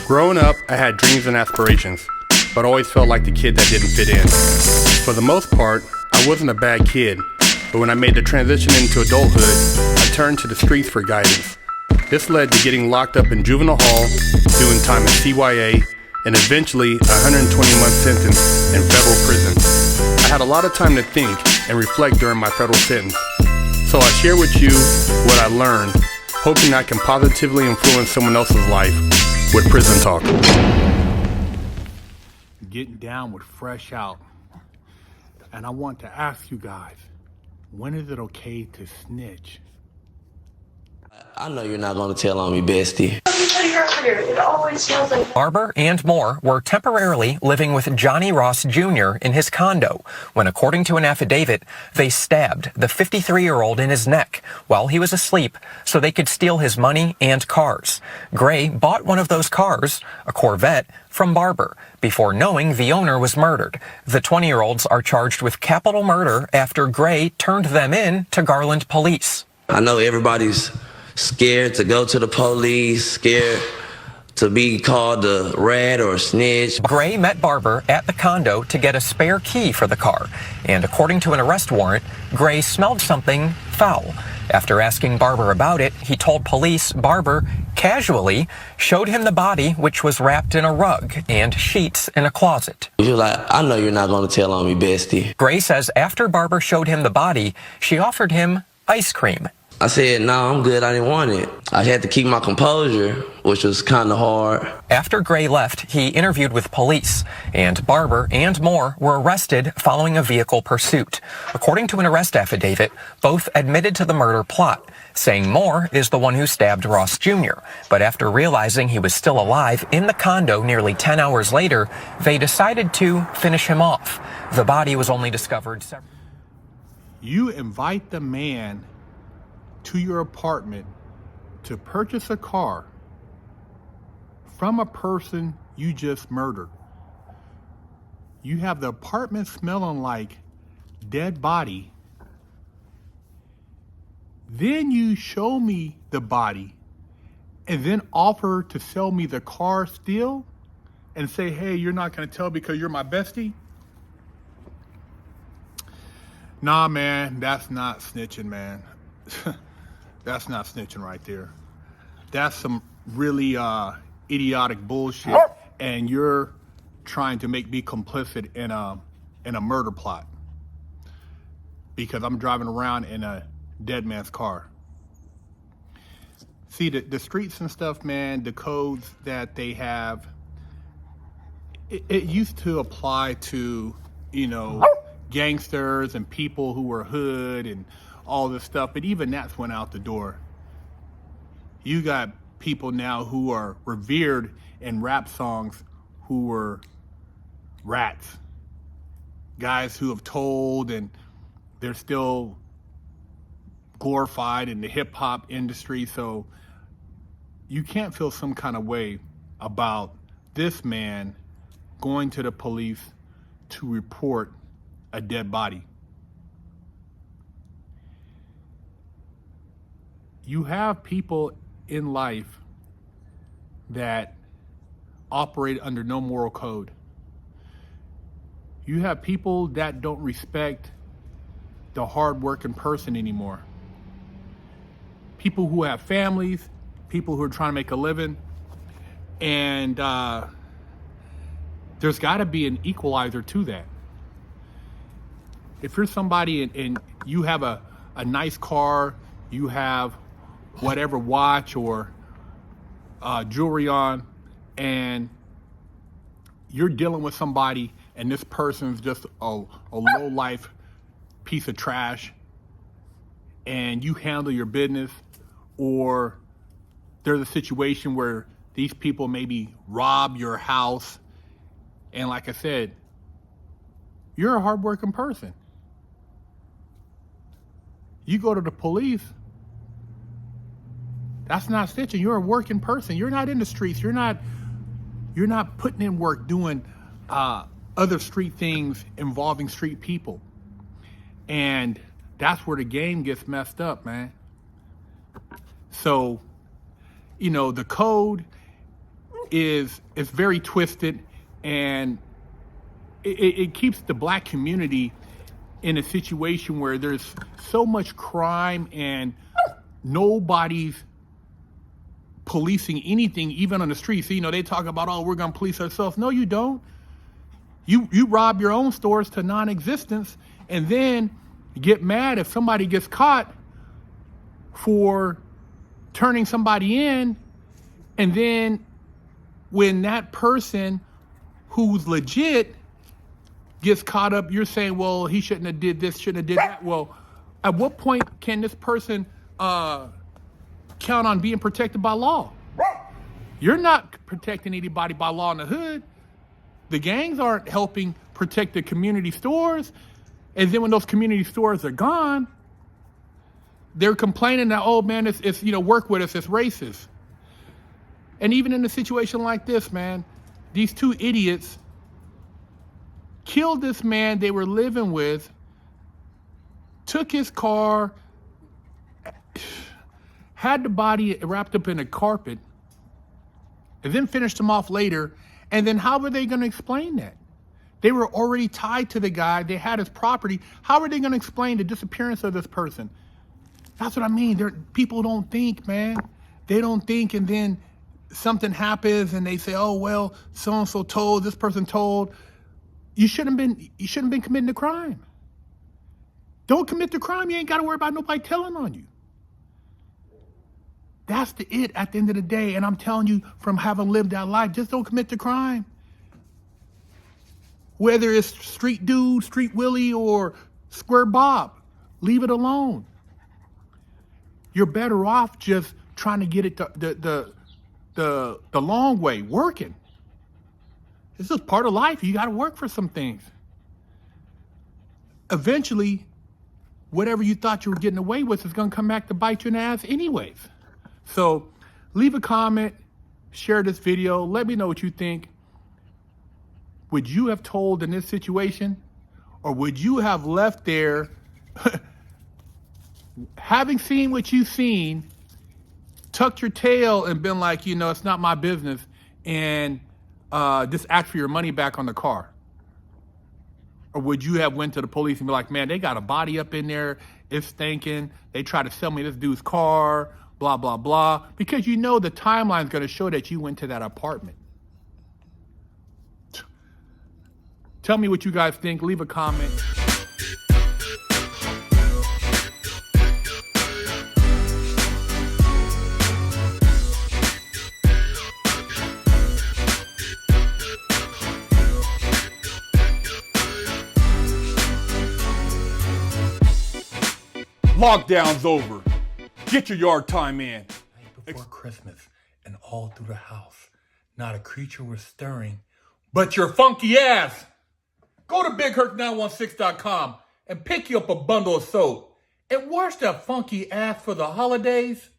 Growing up, I had dreams and aspirations, but always felt like the kid that didn't fit in. For the most part, I wasn't a bad kid, but when I made the transition into adulthood, I turned to the streets for guidance. This led to getting locked up in juvenile hall, doing time in CYA, and eventually a 120-month sentence in federal prison. I had a lot of time to think and reflect during my federal sentence, so I share with you what I learned, hoping I can positively influence someone else's life with Prison Talk. Getting down with Fresh Out. And I want to ask you guys, when is it okay to snitch? I know you're not going to tell on me, bestie. It always feels like Barber and Moore were temporarily living with Johnny Ross Jr. in his condo when, according to an affidavit, they stabbed the 53-year-old in his neck while he was asleep so they could steal his money and cars. Gray bought one of those cars, a Corvette, from Barber before knowing the owner was murdered. The 20-year-olds are charged with capital murder after Gray turned them in to Garland police. I know everybody's scared to go to the police, scared to be called a rat or a snitch. Gray met Barber at the condo to get a spare key for the car, and according to an arrest warrant, Gray smelled something foul. After asking Barber about it, he told police Barber casually showed him the body, which was wrapped in a rug and sheets in a closet. He was like, I know you're not going to tell on me, bestie. Gray says after Barber showed him the body, she offered him ice cream. I said, no, I'm good. I didn't want it. I had to keep my composure, which was kind of hard. After Gray left, he interviewed with police, and Barber and Moore were arrested following a vehicle pursuit. According to an arrest affidavit, both admitted to the murder plot, saying Moore is the one who stabbed Ross Jr. But after realizing he was still alive in the condo nearly 10 hours later, they decided to finish him off. The body was only discovered several... You invite the man to your apartment to purchase a car from a person you just murdered. You have the apartment smelling like dead body. Then you show me the body and then offer to sell me the car still and say, hey, you're not gonna tell because you're my bestie? Nah, man, that's not snitching, man. That's not snitching right there. That's some really idiotic bullshit, and you're trying to make me complicit in a murder plot because I'm driving around in a dead man's car. See, the streets and stuff, man, the codes that they have, it used to apply to, you know, gangsters and people who were hood and all this stuff, but even that's went out the door. You got people now who are revered in rap songs who were rats. Guys who have told and they're still glorified in the hip hop industry. So you can't feel some kind of way about this man going to the police to report a dead body. You have people in life that operate under no moral code. You have people that don't respect the hard-working person anymore. People who have families, people who are trying to make a living, and there's got to be an equalizer to that. If you're somebody and you have a nice car, you have whatever watch or jewelry on, and you're dealing with somebody and this person's just a low-life piece of trash, and you handle your business, or there's a situation where these people maybe rob your house, and like I said, you're a hardworking person. You go to the police, that's not snitching. You're a working person. You're not in the streets. You're not putting in work doing other street things involving street people. And that's where the game gets messed up, man. So, you know, the code, is very twisted, and it keeps the black community in a situation where there's so much crime and nobody's policing anything, even on the streets. You know, they talk about, oh, we're gonna police ourselves. No, you don't. You rob your own stores to non-existence, and then get mad if somebody gets caught for turning somebody in, and then when that person who's legit gets caught up, you're saying, well, he shouldn't have did this, shouldn't have did that. Well, at what point can this person count on being protected by law? You're not protecting anybody by law in the hood. The gangs aren't helping protect the community stores. And then when those community stores are gone, they're complaining that, oh man, it's work with us, it's racist. And even in a situation like this, man, these two idiots killed this man they were living with, took his car, had the body wrapped up in a carpet, and then finished him off later. And then how were they going to explain that? They were already tied to the guy. They had his property. How are they going to explain the disappearance of this person? That's what I mean. People don't think, man. They don't think, and then something happens and they say, oh, well, so-and-so told, this person told. You shouldn't have been committing a crime. Don't commit the crime. You ain't got to worry about nobody telling on you. That's it at the end of the day. And I'm telling you, from having lived that life, just don't commit the crime. Whether it's Street Dude, Street Willie, or Square Bob, leave it alone. You're better off just trying to get it the long way, working. This is part of life. You got to work for some things. Eventually, whatever you thought you were getting away with is going to come back to bite you in the ass anyways. So leave a comment, share this video, let me know what you think. Would you have told in this situation, or would you have left there having seen what you've seen, tucked your tail and been like, it's not my business, and just ask for your money back on the car? Or would you have went to the police and be like, man, they got a body up in there, it's stinking, they tried to sell me this dude's car, blah, blah, blah, because the timeline's going to show that you went to that apartment. Tell me what you guys think. Leave a comment. Lockdown's over. Get your yard time in. Before Christmas, and all through the house, not a creature was stirring but your funky ass. Go to BigHurt916.com and pick you up a bundle of soap and wash that funky ass for the holidays.